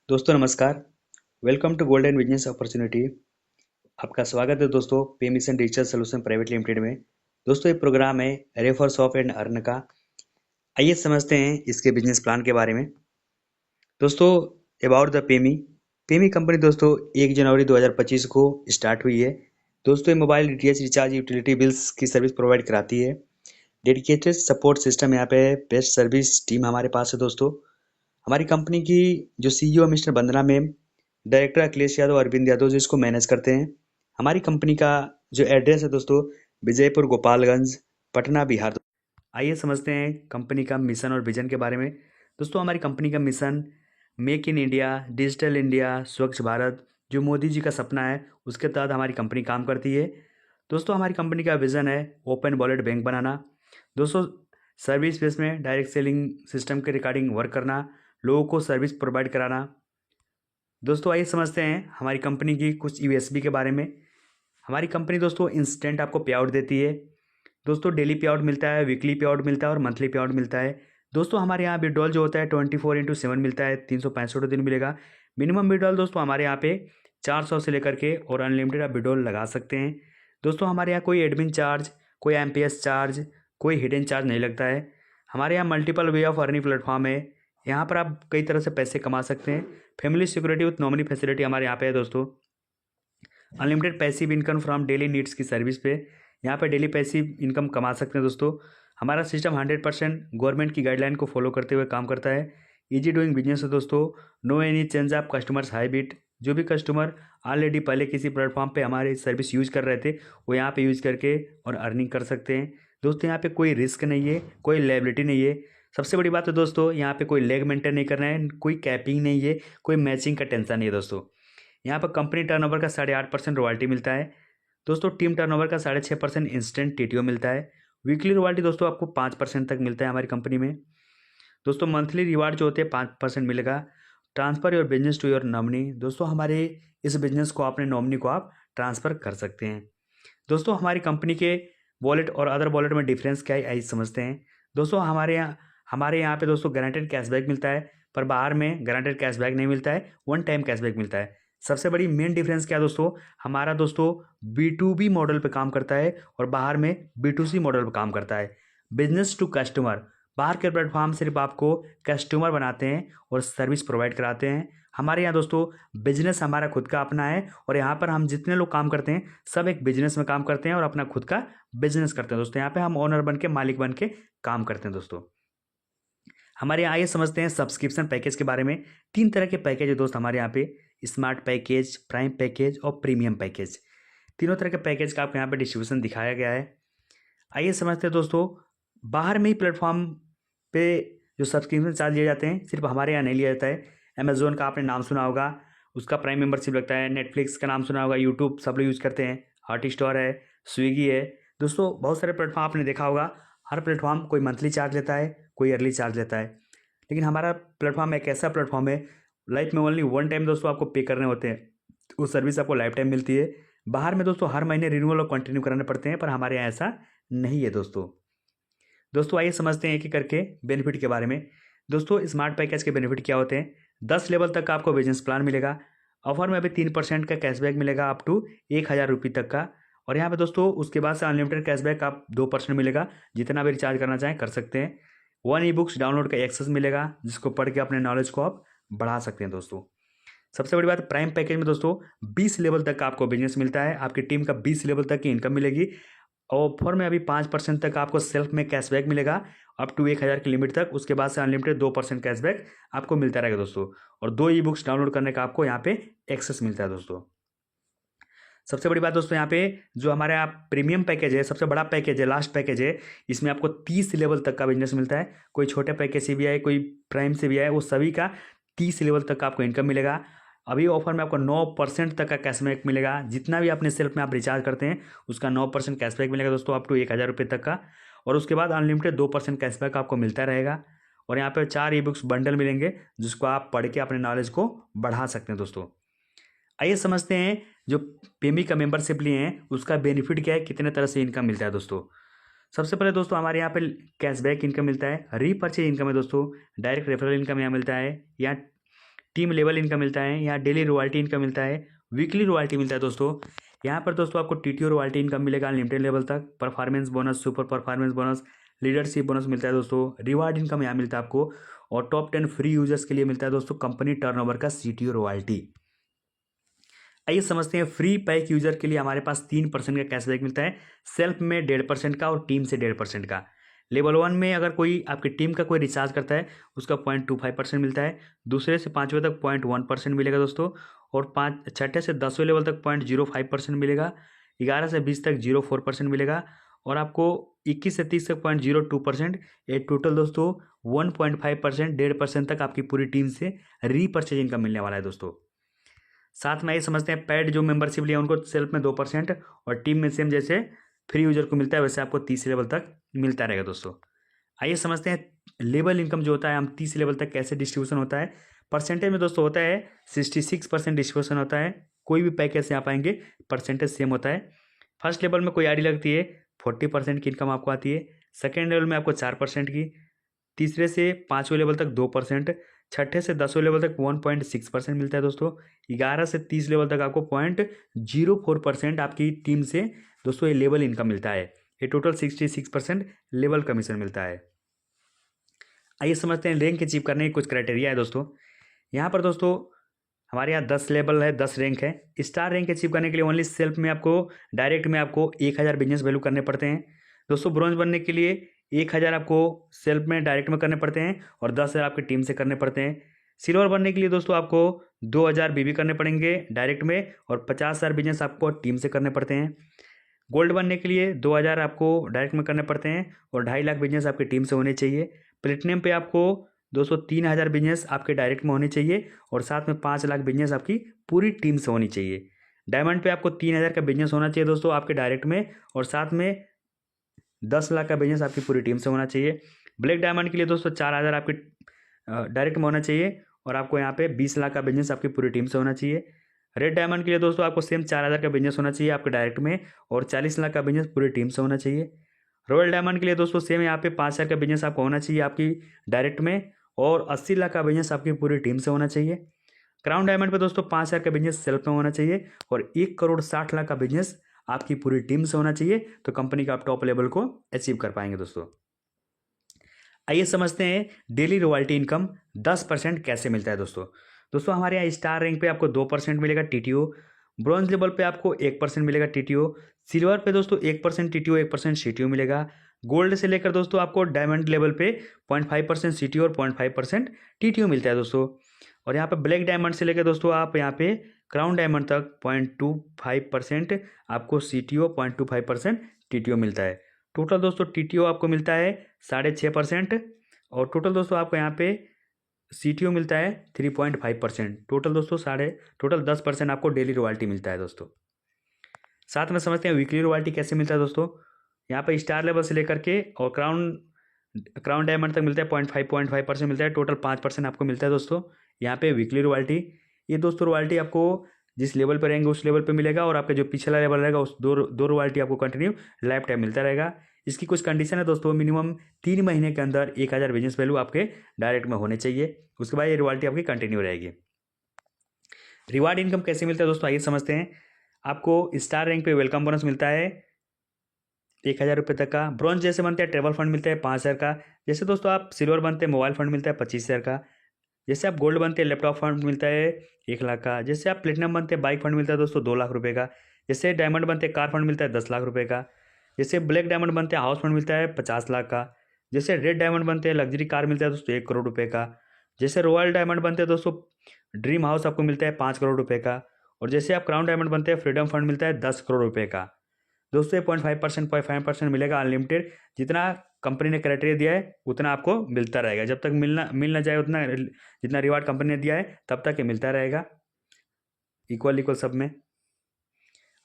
दोस्तों नमस्कार। Welcome to golden business opportunity. आपका स्वागत है दोस्तों pay mission digital solution private limited में। दोस्तों ये प्रोग्राम है रेफर सॉफ्ट एंड अर्न का। आइए समझते हैं इसके बिजनेस प्लान के बारे में। दोस्तों अबाउट द पेमी पेमी कंपनी दोस्तों 1 जनवरी 2025 को स्टार्ट हुई है। दोस्तों ये mobile DTH recharge utility bills की सर्विस प्रोवाइड कराती है। डेडिकेटेड सपोर्ट सिस्टम यहाँ पे है। बेस्ट सर्विस टीम हमारे पास है दोस्तों। हमारी कंपनी की जो सीईओ मिस्टर वंदना मैम, डायरेक्टर अखिलेश यादव, अरविंद यादव जो इसको मैनेज करते हैं। हमारी कंपनी का जो एड्रेस है दोस्तों विजयपुर गोपालगंज पटना बिहार। आइए समझते हैं कंपनी का मिशन और विजन के बारे में। दोस्तों हमारी कंपनी का mission make in India, digital India, स्वच्छ भारत जो मोदी जी का सपना है उसके तहत हमारी कंपनी काम करती है। दोस्तों हमारी कंपनी का विज़न है ओपन वॉलेट बैंक बनाना। दोस्तों सर्विस बेस में डायरेक्ट सेलिंग सिस्टम के रिगार्डिंग वर्क करना, लोगों को सर्विस प्रोवाइड कराना। दोस्तों आइए समझते हैं हमारी कंपनी की कुछ यूएसपी के बारे में। हमारी कंपनी दोस्तों इंस्टेंट आपको पे आउट देती है। दोस्तों डेली पे आउट मिलता है, वीकली पे आउट मिलता है और मंथली पे आउट मिलता है। दोस्तों हमारे यहाँ विड्रॉल जो होता है 24/7 मिलता है, 365 दिन मिलेगा। मिनिमम विड्रॉल दोस्तों हमारे यहाँ पे 400 से लेकर के और अनलिमिटेड आप विड्रॉल लगा सकते हैं। दोस्तों हमारे यहाँ कोई एडमिन चार्ज, कोई एमपीएस चार्ज, कोई हिडन चार्ज नहीं लगता है। हमारे यहाँ multiple way of earning platform है। यहाँ पर आप कई तरह से पैसे कमा सकते हैं। Family security with nominee facility हमारे यहाँ पे है दोस्तों। Unlimited passive income from daily needs की सर्विस पे यहाँ पे डेली पैसिव इनकम कमा सकते हैं दोस्तों। हमारा सिस्टम 100% गवर्नमेंट की गाइडलाइन को फॉलो करते हुए काम करता है। इजी डूइंग बिजनेस है दोस्तों। No any change of customers habit. जो भी कस्टमर ऑलरेडी पहले किसी प्लेटफॉर्म पे हमारी सर्विस यूज कर रहे थे वो यहाँ पे यूज करके और अर्निंग कर सकते हैं। दोस्तों यहाँ पे कोई रिस्क नहीं है, कोई लायबिलिटी नहीं है। सबसे बड़ी बात है दोस्तों यहाँ पे कोई लेग मेंटेन नहीं करना है, कोई कैपिंग नहीं है, कोई मैचिंग का टेंशन नहीं है दोस्तों। यहाँ पर कंपनी टर्नओवर का 8.5% रॉयल्टी मिलता है। दोस्तों टीम टर्नओवर का 6.5% इंस्टेंट टीटीओ मिलता है। वीकली रॉयल्टी दोस्तों आपको 5% तक मिलता है हमारी कंपनी में। दोस्तों मंथली रिवार्ड जो होते हैं 5% मिलेगा। Transfer your business to your nominee. दोस्तों हमारे इस बिजनेस को अपने नॉमिनी को आप ट्रांसफ़र कर सकते हैं। दोस्तों हमारी कंपनी के वॉलेट और अदर वॉलेट में डिफरेंस क्या है आइए समझते हैं। दोस्तों हमारे यहाँ पे दोस्तों गारंटेड कैशबैक मिलता है, पर बाहर में गारंटेड कैशबैक नहीं मिलता है, वन टाइम कैशबैक मिलता है। सबसे बड़ी मेन डिफरेंस क्या है दोस्तों, हमारा दोस्तों B2B मॉडल पे काम करता है और बाहर में B2C मॉडल पे काम करता है। बिजनेस टू कस्टमर, बाहर के प्लेटफॉर्म सिर्फ आपको कस्टमर बनाते हैं और सर्विस प्रोवाइड कराते हैं। हमारे यहाँ दोस्तों बिजनेस हमारा खुद का अपना है और यहाँ पर हम जितने लोग काम करते हैं सब एक बिजनेस में काम करते हैं और अपना खुद का बिजनेस करते हैं दोस्तों। यहाँ पे हम ओनर बन के, मालिक बन के काम करते हैं दोस्तों। हमारे यहाँ आइए समझते हैं सब्सक्रिप्शन पैकेज के बारे में। 3 तरह के पैकेज है दोस्त हमारे यहाँ पे, स्मार्ट पैकेज, प्राइम पैकेज और प्रीमियम पैकेज। तीनों तरह के पैकेज का आपको यहाँ पे डिस्ट्रीब्यूशन दिखाया गया है। आइए समझते हैं दोस्तों, बाहर में ही प्लेटफॉर्म पे जो सब्सक्रिप्शन चार्ज लिए जाते हैं सिर्फ हमारे यहाँ नहीं लिया जाता है। अमेजोन का आपने नाम सुना होगा, उसका प्राइम मेंबरशिप लगता है। नेटफ्लिक्स का नाम सुना होगा, यूट्यूब सब लोग यूज़ करते हैं, हॉटस्टार है, स्विगी है। दोस्तों बहुत सारे प्लेटफॉर्म आपने देखा होगा, हर प्लेटफॉर्म कोई मंथली चार्ज लेता है, कोई ईयरली चार्ज लेता है। लेकिन हमारा प्लेटफॉर्म एक ऐसा प्लेटफॉर्म है, लाइफ में ओनली वन टाइम दोस्तों आपको पे करने होते हैं, वो सर्विस आपको लाइफ टाइम मिलती है। बाहर में दोस्तों हर महीने रिन्यूअल और कंटिन्यू कराने पड़ते हैं, पर हमारे यहाँ ऐसा नहीं है दोस्तों। दोस्तों आइए समझते हैं एक एक करके बेनिफिट के बारे में। दोस्तों स्मार्ट पैकेज के बेनिफिट क्या होते हैं, 10 लेवल तक का आपको बिजनेस प्लान मिलेगा। ऑफर में अभी 3% का कैशबैक मिलेगा अप टू 1,000 रुपये तक का। और यहाँ पे दोस्तों उसके बाद से अनलिमिटेड कैशबैक आप 2% मिलेगा, जितना भी रिचार्ज करना चाहें कर सकते हैं। 1 ई-बुक्स डाउनलोड का एक्सेस मिलेगा, जिसको पढ़ के अपने नॉलेज को आप बढ़ा सकते हैं दोस्तों। सबसे बड़ी बात, प्राइम पैकेज में दोस्तों 20 लेवल तक का आपको बिजनेस मिलता है, आपकी टीम का 20 लेवल तक की इनकम मिलेगी। ऑफर में अभी 5% तक आपको सेल्फ में कैशबैक मिलेगा अप टू 1,000 की लिमिट तक। उसके बाद से अनलिमिटेड 2% कैशबैक आपको मिलता रहेगा दोस्तों। और 2 ई-बुक्स डाउनलोड करने का आपको यहाँ पे एक्सेस मिलता है दोस्तों। सबसे बड़ी बात दोस्तों, यहाँ पे जो हमारा प्रीमियम पैकेज है, सबसे बड़ा पैकेज है, लास्ट पैकेज है, इसमें आपको 30 लेवल तक का बिजनेस मिलता है। कोई छोटे पैकेज से भी आए, कोई प्राइम से भी आए, वो सभी का 30 लेवल तक का आपको इनकम मिलेगा। अभी ऑफर में आपको 9% तक का कैशबैक मिलेगा, जितना भी अपने सेल्फ में आप रिचार्ज करते हैं उसका 9% कैशबैक मिलेगा दोस्तों, अप टू 1,000 रुपये तक का। और उसके बाद अनलिमिटेड 2% कैशबैक आपको मिलता रहेगा। और यहाँ पे 4 ई-बुक्स बंडल मिलेंगे, जिसको आप पढ़ के अपने नॉलेज को बढ़ा सकते हैं दोस्तों। आइए समझते हैं जो पेमी का मेंबरशिप लिए हैं उसका बेनिफिट क्या है, कितने तरह से इनकम मिलता है दोस्तों। सबसे पहले दोस्तों हमारे यहाँ पे कैशबैक इनकम मिलता है, रीपर्चेज इनकम है दोस्तों, डायरेक्ट रेफरल इनकम यहाँ मिलता है, या टीम लेवल इनकम मिलता है, यहाँ डेली रॉयल्टी इनकम मिलता है, वीकली रॉयल्टी मिलता है दोस्तों। यहाँ पर दोस्तों आपको टीटीओ रॉयल्टी इनकम मिलेगा अनलिमिटेड लेवल तक, performance bonus, super performance bonus, leadership bonus मिलता है दोस्तों, रिवार्ड इनकम यहाँ मिलता है आपको, और टॉप 10 फ्री यूजर्स के लिए मिलता है दोस्तों कंपनी टर्नओवर का सीटीओ रॉयल्टी। आइए समझते हैं, फ्री पैक यूजर के लिए हमारे पास 3% का कैशबैक मिलता है, सेल्फ में 1.5% का और टीम से 1.5% का। लेवल 1 में अगर कोई आपकी टीम का कोई रिचार्ज करता है उसका 0.25% मिलता है, दूसरे से 5वें तक 0.1% मिलेगा दोस्तों, और छठे से 10वें लेवल तक 0.05% मिलेगा, 11 से 20 तक 0.4% मिलेगा, और आपको 21 से 30 तक 0.02%। ये टोटल दोस्तों 1.5%, 1.5% तक आपकी पूरी टीम से रीपर्चेज इनकम मिलने वाला है दोस्तों। साथ में ये समझते हैं, पेड जो मेंबरशिप लिया उनको सेल्फ में 2% और टीम में सेम जैसे फ्री यूजर को मिलता है वैसे आपको 30 लेवल तक मिलता रहेगा दोस्तों। आइए समझते हैं लेवल इनकम जो होता है हम 30 लेवल तक कैसे डिस्ट्रीब्यूशन होता है। परसेंटेज में दोस्तों होता है 66% डिस्ट्रीब्यूशन होता है, कोई भी पैकेज से आप आएंगे परसेंटेज सेम होता है। फर्स्ट लेवल में कोई आईडी लगती है 40% की इनकम आपको आती है, सेकेंड लेवल में आपको 4% की, तीसरे से 5वें लेवल तक 2%, छठे से 10वें लेवल तक 1.6% मिलता है दोस्तों, 11 से 30 लेवल तक आपको 0.04% आपकी टीम से दोस्तों ये लेवल इनकम मिलता है। ये टोटल 66% लेवल कमीशन मिलता है। आइए समझते हैं रैंक अचीव करने की कुछ क्राइटेरिया है दोस्तों। यहाँ पर दोस्तों हमारे यहाँ 10 लेवल है, 10 रैंक है। स्टार रैंक अचीव करने के लिए ओनली सेल्फ में आपको डायरेक्ट में आपको 1000 बिजनेस वैल्यू करने पड़ते हैं दोस्तों। ब्रॉन्ज बनने के लिए 1000 आपको सेल्फ में डायरेक्ट में करने पड़ते हैं और 10,000 आपकी टीम से करने पड़ते हैं। सिल्वर बनने के लिए दोस्तों आपको 2000 बीबी करने पड़ेंगे डायरेक्ट में और 50,000 बिजनेस आपको टीम से करने पड़ते हैं। गोल्ड बनने के लिए 2000 आपको डायरेक्ट में करने पड़ते हैं और 2.5 लाख बिजनेस आपकी टीम से होने चाहिए। प्लेटिनम पे आपको दोस्तों 3000 बिजनेस आपके डायरेक्ट में होने चाहिए और साथ में 5 लाख बिजनेस आपकी पूरी टीम से होनी चाहिए। डायमंड पे आपको 3000 का बिजनेस होना चाहिए दोस्तों आपके डायरेक्ट में और साथ में 10 लाख का बिजनेस आपकी पूरी टीम से होना चाहिए। ब्लैक डायमंड के लिए दोस्तों 4000 आपके डायरेक्ट में होना चाहिए और आपको यहाँ पे 20 लाख का बिजनेस आपकी पूरी टीम से होना चाहिए। रेड डायमंड के लिए दोस्तों आपको सेम 4000 का बिजनेस होना चाहिए आपके डायरेक्ट में और 40 लाख का बिजनेस पूरी टीम से होना चाहिए। रॉयल डायमंड के लिए दोस्तों सेम यहाँ पे 5000 का बिजनेस आपको होना चाहिए आपकी डायरेक्ट में और 80 लाख का बिजनेस आपकी पूरी टीम से होना चाहिए। क्राउन डायमंड पे दोस्तों 5000 का बिजनेस सेल्फ में होना चाहिए और 1,60,00,000 का बिजनेस आपकी पूरी टीम से होना चाहिए, तो कंपनी का आप टॉप लेवल को अचीव कर पाएंगे दोस्तों। आइए समझते हैं डेली रॉयल्टी इनकम 10% कैसे मिलता है दोस्तों हमारे यहाँ स्टार रैंक पे आपको 2% मिलेगा टीटीओ, ब्रॉन्ज लेवल पे आपको 1% मिलेगा टीटीओ, सिल्वर पे दोस्तों 1% टीटीओ 1% सीटीओ मिलेगा, गोल्ड से लेकर दोस्तों आपको डायमंड लेवल पे 0.5% सीटीओ और 0.5% टीटीओ मिलता है दोस्तों। और यहाँ पे ब्लैक डायमंड से लेकर दोस्तों आप यहाँ पे क्राउन डायमंड तक 0.25% आपको सीटीओ 0.25% टीटीओ मिलता है। टोटल दोस्तों टीटीओ आपको मिलता है 6.5% और टोटल दोस्तों आपको यहाँ पे सीटीओ मिलता है 3.5%। टोटल दोस्तों टोटल 10% आपको डेली रॉयल्टी मिलता है दोस्तों। साथ में समझते हैं वीकली रॉयल्टी कैसे मिलता है दोस्तों। यहाँ पे स्टार लेवल से लेकर के और क्राउन डायमंड तक मिलता है 0.5% मिलता है, टोटल 5% आपको मिलता है दोस्तों। यहाँ पे वीकली रॉयल्टी, ये दोस्तों रॉयल्टी आपको जिस लेवल पर रहेंगे उस लेवल पे मिलेगा और आपका जो पिछला लेवल रहेगा उस दो रॉयल्टी आपको कंटिन्यू लाइफ टाइम मिलता रहेगा। इसकी कुछ कंडीशन है दोस्तों, मिनिमम 3 महीने के अंदर 1000 बिजनेस वैल्यू आपके डायरेक्ट में होने चाहिए, उसके बाद ये रॉयल्टी आपकी कंटिन्यू रहेगी। रिवार्ड इनकम कैसे मिलता है दोस्तों आइए समझते हैं। आपको स्टार रैंक पे वेलकम बोनस मिलता है 1000 रुपये तक का, ब्रॉन्ज जैसे बनते हैं ट्रेवल फंड मिलता है 5000 का, जैसे दोस्तों आप सिल्वर बनते हैं मोबाइल फंड मिलता है 25,000 का, जैसे आप गोल्ड बनते हैं लैपटॉप फंड मिलता है 1 लाख का, जैसे आप प्लेटिनम बनते हैं बाइक फंड मिलता है दोस्तों 2 लाख रुपये का, जैसे डायमंड बनते हैं कार फंड मिलता है 10 लाख रुपये का, जैसे ब्लैक डायमंड बनते हैं हाउस फंड मिलता है 50 लाख का, जैसे रेड डायमंड बनते हैं लग्जरी कार मिलता है दोस्तों 1 करोड़ रुपये का, जैसे रॉयल डायमंड बनते हैं दोस्तों ड्रीम हाउस आपको मिलता है 5 करोड़ रुपये का, और जैसे आप क्राउन डायमंड बनते हैं फ्रीडम फंड मिलता है 10 करोड़ रुपये का। दोस्तों 0.5% मिलेगा अनलिमिटेड, जितना कंपनी ने क्राइटेरिया दिया है उतना आपको मिलता रहेगा, जब तक मिल ना जाए उतना, जितना रिवार्ड कंपनी ने दिया है तब तक ये मिलता रहेगा इक्वल सब में।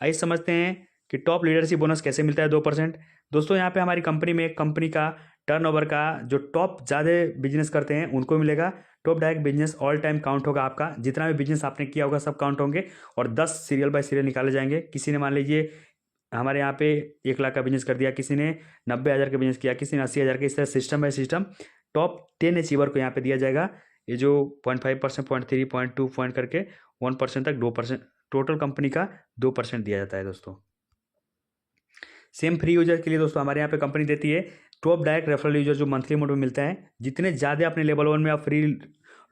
आइए समझते हैं कि टॉप लीडरशिप बोनस कैसे मिलता है 2%। दोस्तों यहाँ पे हमारी कंपनी में कंपनी का टर्नओवर का जो टॉप ज़्यादा बिजनेस करते हैं उनको मिलेगा top direct business, all time count होगा आपका, जितना भी बिजनेस आपने किया होगा सब काउंट होंगे और 10 सीरियल बाय सीरियल निकाले जाएंगे। किसी ने मान लीजिए हमारे यहाँ पे 1 लाख का बिजनेस कर दिया, किसी ने 90,000 का बिजनेस किया, किसी ने 80,000 का, इस तरह system by system top 10 achiever को यहाँ पे दिया जाएगा ये जो 0.5%, 0.3, 0.2 पॉइंट करके 1% तक 2%, टोटल कंपनी का 2% दिया जाता है दोस्तों। सेम फ्री यूजर के लिए दोस्तों हमारे यहाँ पे कंपनी देती है टॉप डायरेक्ट रेफरल यूजर जो मंथली मोड में मिलता है। जितने ज़्यादा अपने लेवल 1 में आप फ्री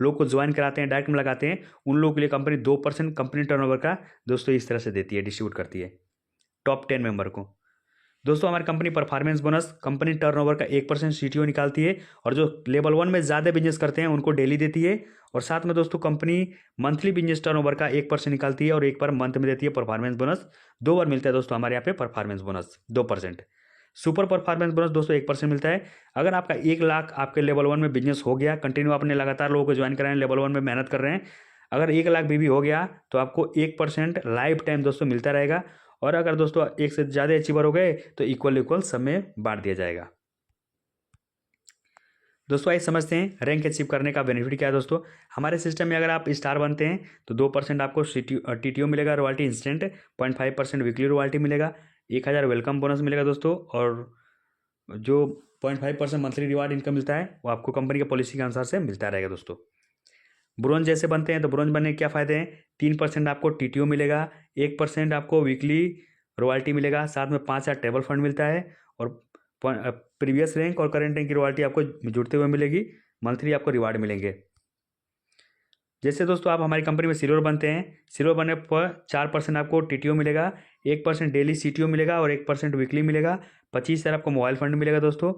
लोग को ज्वाइन कराते हैं, डायरेक्ट में लगाते हैं, उन लोगों के लिए कंपनी 2% कंपनी टर्नओवर का दोस्तों इस तरह से देती है, डिस्ट्रीब्यूट करती है टॉप 10 मेंबर को। दोस्तों हमारी company performance bonus company turnover का 1% सीटीओ निकालती है, और जो लेवल 1 में ज़्यादा बिजनेस करते हैं उनको डेली देती है। और साथ में दोस्तों कंपनी मंथली बिजनेस टर्नओवर का 1% निकालती है और एक बार मंथ में देती है परफॉर्मेंस बोनस। 2 बार मिलता है दोस्तों हमारे यहाँ पे performance bonus 2%। Super performance bonus दोस्तों 1% मिलता है। अगर आपका 1 लाख आपके लेवल 1 में बिजनेस हो गया, कंटिन्यू आपने लगातार लोगों को ज्वाइन कराएं, लेवल 1 में मेहनत कर रहे हैं, अगर 1 लाख भी हो गया तो आपको 1% लाइफ टाइम दोस्तों मिलता रहेगा। और अगर दोस्तों एक से ज़्यादा अचीवर हो गए तो इक्वल सब में बांट दिया जाएगा। दोस्तों आइए समझते हैं रैंक अचीव करने का बेनिफिट क्या है। दोस्तों हमारे सिस्टम में अगर आप स्टार बनते हैं तो 2% आपको टीटीओ मिलेगा, रॉयल्टी इंस्टेंट 0.5% वीकली रॉयल्टी मिलेगा, 1000 वेलकम बोनस मिलेगा दोस्तों, और जो 0.5% मंथली रिवार्ड इनकम मिलता है वो आपको कंपनी के पॉलिसी के अनुसार से मिलता रहेगा दोस्तों। ब्रोंज जैसे बनते हैं तो ब्रोंज बनने के क्या फ़ायदे हैं, 3% आपको टीटीओ मिलेगा, 1% आपको वीकली रॉयल्टी मिलेगा, साथ में 5000 टेबल फंड मिलता है, और प्रीवियस रैंक और करंट रैंक की रॉयल्टी आपको जुड़ते हुए मिलेगी, मंथली आपको रिवार्ड मिलेंगे। जैसे दोस्तों आप हमारी कंपनी में सिल्वर बनते हैं, सिल्वर बनने पर 4% आपको टीटीओ मिलेगा, 1% डेली सीटीओ मिलेगा और 1% वीकली मिलेगा, 25,000 आपको मोबाइल फंड मिलेगा दोस्तों।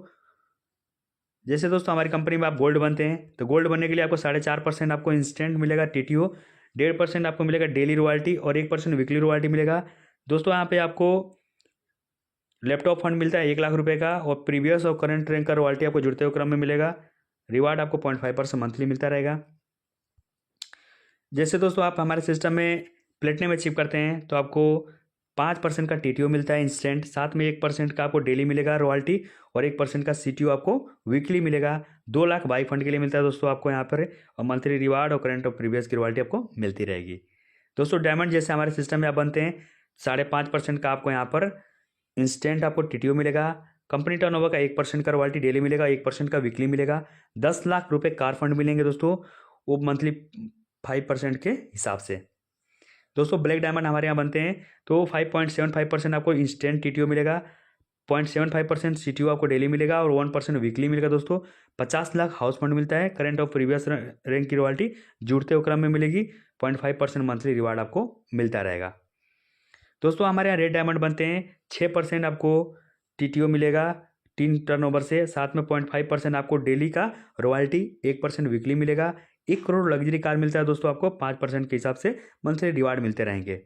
जैसे दोस्तों हमारी कंपनी में आप गोल्ड बनते हैं तो गोल्ड बनने के लिए आपको 4.5% आपको इंस्टेंट मिलेगा टीटीओ, 1.5% आपको मिलेगा डेली रॉयल्टी और 1% वीकली रॉयल्टी मिलेगा। दोस्तों यहाँ पे आपको लैपटॉप फंड मिलता है 1 लाख रुपए का, और प्रीवियस और करंट रैंक का रॉयल्टी आपको जुड़ते हुए क्रम में मिलेगा, रिवार्ड आपको 0.5% मंथली मिलता रहेगा। जैसे दोस्तों आप हमारे सिस्टम में प्लेटिनम अचीव करते हैं तो आपको 5% का टीटीओ मिलता है इंस्टेंट, साथ में 1% का आपको डेली मिलेगा रॉयल्टी और 1% का सीटीओ आपको वीकली मिलेगा। 2 लाख बाई फंड के लिए मिलता है दोस्तों आपको यहाँ पर, और मंथली रिवार्ड और करंट और प्रीवियस की रॉयल्टी आपको मिलती रहेगी। दोस्तों डायमंड जैसे हमारे सिस्टम में आप बनते हैं 5.5% का आपको यहाँ पर इंस्टेंट आपको टीटीओ मिलेगा, कंपनी टर्नओवर का 1% का रॉयल्टी डेली मिलेगा, 1% का वीकली मिलेगा, 10 लाख रुपये कार फंड मिलेंगे दोस्तों, वो मंथली 5% के हिसाब से। दोस्तों ब्लैक डायमंड हमारे यहाँ बनते हैं तो 5.75% आपको इंस्टेंट टीटीओ मिलेगा, 0.75% सीटीओ आपको डेली मिलेगा और 1% वीकली मिलेगा दोस्तों। 50 लाख हाउस फंड मिलता है, करंट और प्रीवियस रैंक की रॉयल्टी जुड़ते हुए क्रम में मिलेगी, 0.5% मंथली रिवार्ड आपको मिलता रहेगा। दोस्तों हमारे यहाँ रेड डायमंड बनते हैं 6% आपको टीटीओ मिलेगा 3 टर्नओवर से, साथ में 0.5% आपको डेली का रॉयल्टी, 1% वीकली मिलेगा, 1 करोड़ लग्जरी कार मिलता है दोस्तों आपको, 5% के हिसाब से मंथली रिवार्ड मिलते रहेंगे।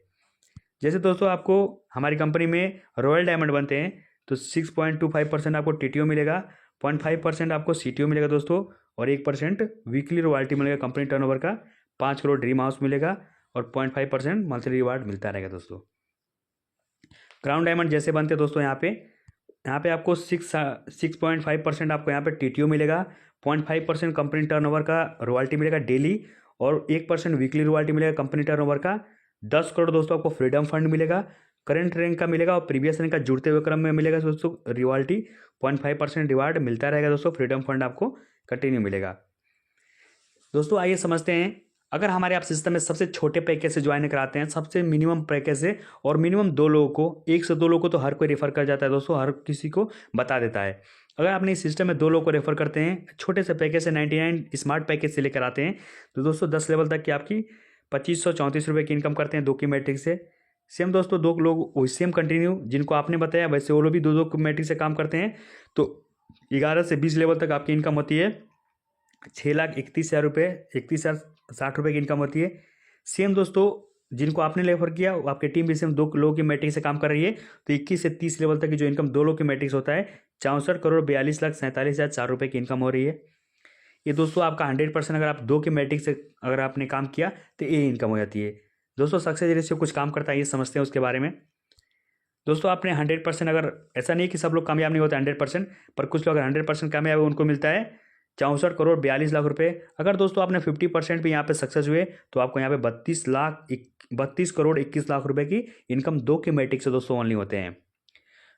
जैसे दोस्तों आपको हमारी कंपनी में रॉयल डायमंड बनते हैं तो 6.25% आपको टीटीओ मिलेगा, 0.5% आपको सीटीओ मिलेगा दोस्तों, और 1% वीकली रॉयल्टी मिलेगा कंपनी टर्नओवर का, 5 करोड़ ड्रीम हाउस मिलेगा और 0.5% मंथली रिवार्ड मिलता रहेगा दोस्तों। क्राउन डायमंड जैसे बनते हैं दोस्तों यहाँ पे आपको 6.5% आपको यहाँ पे टीटीओ मिलेगा, 0.5% कंपनी टर्नओवर का रॉयल्टी मिलेगा डेली और 1% वीकली रॉयल्टी मिलेगा कंपनी टर्नओवर का, 10 करोड़ दोस्तों आपको फ्रीडम फंड मिलेगा, करंट रैंक का मिलेगा और प्रीवियस रैंक का जुड़ते हुए क्रम में मिलेगा दोस्तों रॉयल्टी, 0.5% रिवार्ड मिलता रहेगा दोस्तों, फ्रीडम फंड आपको कंटिन्यू मिलेगा। दोस्तों आइए समझते हैं, अगर हमारे आप सिस्टम में सबसे छोटे पैकेज से ज्वाइन कराते हैं, सबसे मिनिमम पैकेज से, और मिनिमम 2 लोगों को, 1 से 2 लोगों को तो हर कोई रेफर कर जाता है दोस्तों, हर किसी को बता देता है। अगर आपने इस सिस्टम में 2 लोगों को रेफर करते हैं, छोटे से पैकेज से 99 स्मार्ट पैकेज से लेकर आते हैं, तो दोस्तों 10 लेवल तक की आपकी 2534 रुपये की इनकम करते हैं 2 की मैट्रिक से। सेम दोस्तों 2 लोग सेम कंटिन्यू जिनको आपने बताया वैसे वो लोग भी 2 की मैट्रिक से काम करते हैं, तो 11 से 20 लेवल तक आपकी इनकम होती है 6,31,000 रुपये, 31,060 रुपये की इनकम होती है। सेम दोस्तों जिनको आपने रेफर किया आपकी टीम भी सेम 2 लोगों की मैट्रिक से काम कर रही है, तो 21 से 30 लेवल तक की जो इनकम 2 लोगों की मैट्रिक्स होता है 64 करोड़ 42,47,004 रुपये की इनकम हो रही है। ये दोस्तों आपका 100% अगर आप 2 की मैट्रिक से अगर आपने काम किया तो ये इनकम हो जाती है दोस्तों। सक्सेस रेशियो कुछ काम करता है, ये समझते हैं उसके बारे में। दोस्तों आपने 100%, अगर ऐसा नहीं कि सब लोग कामयाब नहीं होते 100%, पर कुछ लोग अगर 100% कामयाब है उनको मिलता है 64 करोड़ 42 लाख रुपए। अगर दोस्तों आपने 50% भी यहाँ पे सक्सेस हुए तो आपको यहाँ पे 32 करोड़ 21 लाख रुपए की इनकम 2 की मैट्रिक से दोस्तों ओनली होते हैं।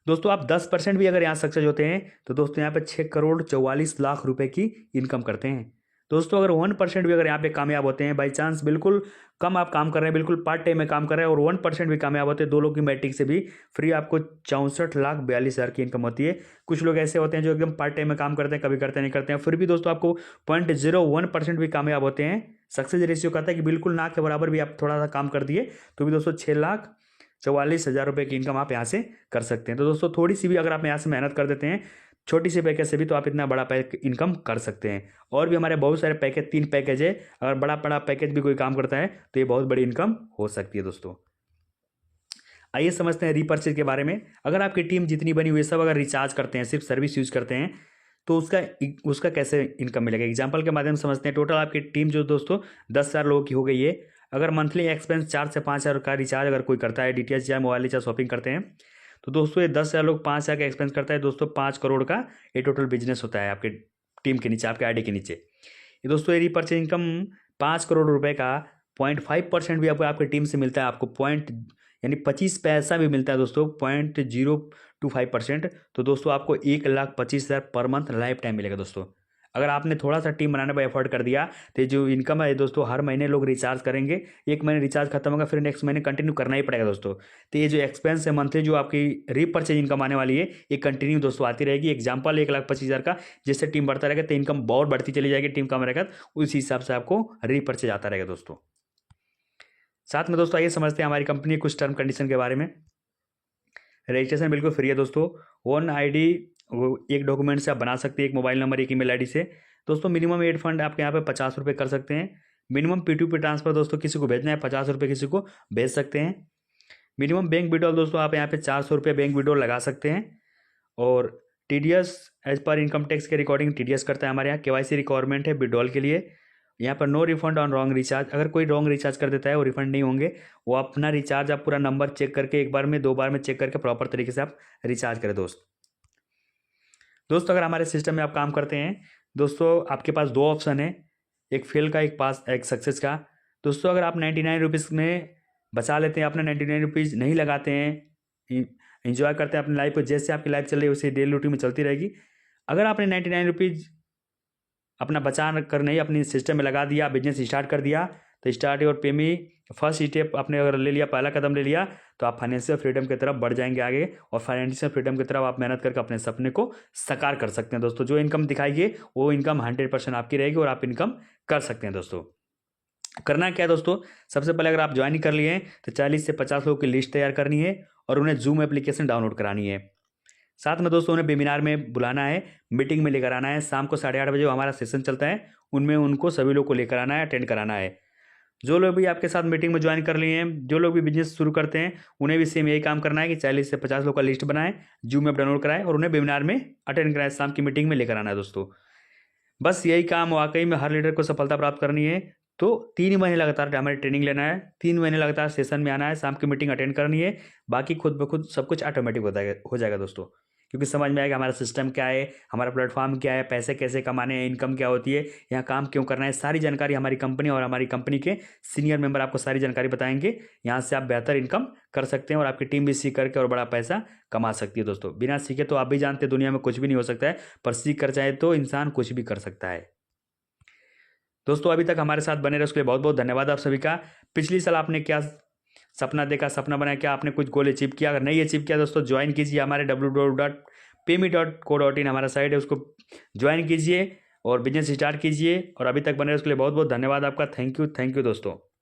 दोस्तों आप 10% भी अगर यहाँ सक्सेस होते हैं तो दोस्तों यहाँ पे 6 करोड़ 44 लाख रुपए की इनकम करते हैं। दोस्तों अगर 1% भी अगर यहाँ पे कामयाब होते हैं, बाई चांस बिल्कुल कम आप काम कर रहे हैं, बिल्कुल पार्ट टाइम में काम कर रहे हैं और 1% भी कामयाब होते हैं, 2 लोग की मैट्रिक से भी फ्री आपको 64,42,000 की इनकम होती है। कुछ लोग ऐसे होते हैं जो एकदम पार्ट टाइम में काम करते हैं, कभी करते नहीं करते हैं, फिर भी दोस्तों आपको 0.01% भी कामयाब होते हैं। सक्सेस रेशियो कहता है कि बिल्कुल ना के बराबर भी आप थोड़ा सा काम कर दिए तो भी दोस्तों 6,44,000 रुपये की इनकम आप यहाँ से कर सकते हैं। तो दोस्तों थोड़ी सी भी अगर आप यहाँ से मेहनत कर देते हैं, छोटी सी पैकेज से भी, तो आप इतना बड़ा इनकम कर सकते हैं। और भी हमारे बहुत सारे पैकेज, 3 पैकेज है, अगर बड़ा बड़ा पैकेज भी कोई काम करता है तो ये बहुत बड़ी इनकम हो सकती है दोस्तों। आइए समझते हैं रीपर्चेज के बारे में। अगर आपकी टीम जितनी बनी हुई है सब अगर रिचार्ज करते हैं, सिर्फ सर्विस यूज करते हैं, तो उसका कैसे इनकम मिलेगा। एग्जाम्पल के माध्यम से समझते हैं। टोटल आपकी टीम जो दोस्तों 10,000 लोगों की हो गई है। अगर मंथली एक्सपेंस 4 से 5,000 का रिचार्ज अगर कोई करता है, डीटीएच या मोबाइल रिचार्ज शॉपिंग करते हैं, तो दोस्तों ये 10,000 लोग 5,000 का एक्सपेंस करता है दोस्तों, 5 करोड़ का ये टोटल बिजनेस होता है आपके टीम के नीचे, आपके आईडी के नीचे। ये दोस्तों ये रीपर्चेज इनकम 5 करोड़ रुपए का 0.5% भी आपकी टीम से मिलता है, आपको पॉइंट यानी 25 पैसा भी मिलता है दोस्तों, 0.025%। तो दोस्तों आपको 1,25,000 पर मंथ लाइफ टाइम मिलेगा दोस्तों। अगर आपने थोड़ा सा टीम बनाने पर एफर्ट कर दिया तो जो इनकम है दोस्तों, हर महीने लोग रिचार्ज करेंगे, 1 महीने रिचार्ज खत्म होगा, फिर नेक्स्ट महीने कंटिन्यू करना ही पड़ेगा दोस्तों। तो ये जो एक्सपेंस है मंथली जो आपकी रीपर्चेज इनकम आने वाली है, ये कंटिन्यू दोस्तों आती रहेगी। एग्जाम्पल 1,25,000 का, जिससे टीम बढ़ता रहेगा तो इनकम बहुत बढ़ती चली जाएगी, टीम कम रहेगा उस हिसाब से आपको रीपर्चेज आता रहेगा दोस्तों। साथ में दोस्तों आइए समझते हैं हमारी कंपनी कुछ टर्म कंडीशन के बारे में। रजिस्ट्रेशन बिल्कुल फ्री है दोस्तों। वन आईडी एक डॉक्यूमेंट से आप बना सकते हैं, एक मोबाइल नंबर, एक ईमेल आईडी से। दोस्तों मिनिमम एड फंड आपके यहाँ पे 50 रुपये कर सकते हैं। मिनिमम P2P ट्रांसफर दोस्तों किसी को भेजना है 50 रुपये किसी को भेज सकते हैं। मिनिमम बैंक विड्रॉल दोस्तों आप यहाँ पे 400 रुपये बैंक विड्रॉल लगा सकते हैं। और TDS as per income tax के रिकॉर्डिंग TDS करता है हमारे यहाँ। KYC रिक्वायरमेंट है विड्रॉल के लिए। यहाँ पर no refund on wrong recharge, अगर कोई रॉन्ग रिचार्ज कर देता है वो रिफंड नहीं होंगे। वो अपना रिचार्ज आप पूरा नंबर चेक करके, एक बार में 2 बार में चेक करके प्रॉपर तरीके से आप रिचार्ज करें दोस्तों अगर हमारे सिस्टम में आप काम करते हैं दोस्तों, आपके पास 2 ऑप्शन है, एक फेल का, एक सक्सेस का। दोस्तों अगर आप 99 रुपीज़ में बचा लेते हैं, अपने 99 रुपीज़ नहीं लगाते हैं, इंजॉय करते हैं अपनी लाइफ को, जैसे आपकी लाइफ चल रही है वैसे डेली रूटीन में चलती रहेगी। अगर आपने 99 रुपीज़ अपना बचा कर नहीं अपनी सिस्टम में लगा दिया, बिजनेस स्टार्ट कर दिया, तो स्टार्ट योर पे मी फर्स्ट स्टेप आपने अगर ले लिया, पहला कदम ले लिया, तो आप फाइनेंशियल फ्रीडम की तरफ बढ़ जाएंगे आगे, और फाइनेंशियल फ्रीडम की तरफ आप मेहनत करके अपने सपने को साकार कर सकते हैं दोस्तों। जो इनकम दिखाइए वो इनकम 100% आपकी रहेगी और आप इनकम कर सकते हैं दोस्तों। करना क्या है दोस्तों, सबसे पहले अगर आप ज्वाइन कर लिए तो 40 से 50 लोगों की लिस्ट तैयार करनी है और उन्हें जूम एप्लीकेशन डाउनलोड करानी है। साथ में दोस्तों उन्हें वेबिनार में बुलाना है, मीटिंग में लेकर आना है। शाम को 8:30 बजे हमारा सेशन चलता है, उनमें उनको सभी लोग को लेकर आना है, अटेंड कराना है। जो लोग भी आपके साथ मीटिंग में ज्वाइन कर लिए हैं, जो लोग भी बिजनेस शुरू करते हैं, उन्हें भी सेम यही काम करना है कि 40 से 50 लोग का लिस्ट बनाएं, जूम ऐप डाउनलोड कराएं और उन्हें वेबिनार में अटेंड कराएं, शाम की मीटिंग में लेकर आना है दोस्तों। बस यही काम वाकई में हर लीडर को सफलता प्राप्त करनी है। तो 3 महीने लगातार हमारी ट्रेनिंग लेना है, 3 महीने लगातार सेशन में आना है, शाम की मीटिंग अटेंड करनी है, बाकी खुद ब खुद सब कुछ ऑटोमेटिक हो जाएगा दोस्तों। क्योंकि समझ में आएगा हमारा सिस्टम क्या है, हमारा प्लेटफॉर्म क्या है, पैसे कैसे कमाने हैं, इनकम क्या होती है, यहाँ काम क्यों करना है, सारी जानकारी हमारी कंपनी और हमारी कंपनी के सीनियर मेंबर आपको सारी जानकारी बताएंगे। यहाँ से आप बेहतर इनकम कर सकते हैं और आपकी टीम भी सीख करके और बड़ा पैसा कमा सकती है दोस्तों। बिना सीखे तो आप भी जानते हैं दुनिया में कुछ भी नहीं हो सकता है, पर सीख कर चाहे तो इंसान कुछ भी कर सकता है दोस्तों। अभी तक हमारे साथ बने रहे उसके लिए बहुत बहुत धन्यवाद आप सभी का। पिछली साल आपने क्या सपना देखा, सपना बनाया, क्या आपने कुछ गोल अचीव किया? अगर नहीं अचीव किया दोस्तों, ज्वाइन कीजिए हमारे www.payme.co.in हमारा साइट है, उसको ज्वाइन कीजिए और बिजनेस स्टार्ट कीजिए। और अभी तक बने रहे उसके लिए बहुत बहुत धन्यवाद आपका। थैंक यू दोस्तों।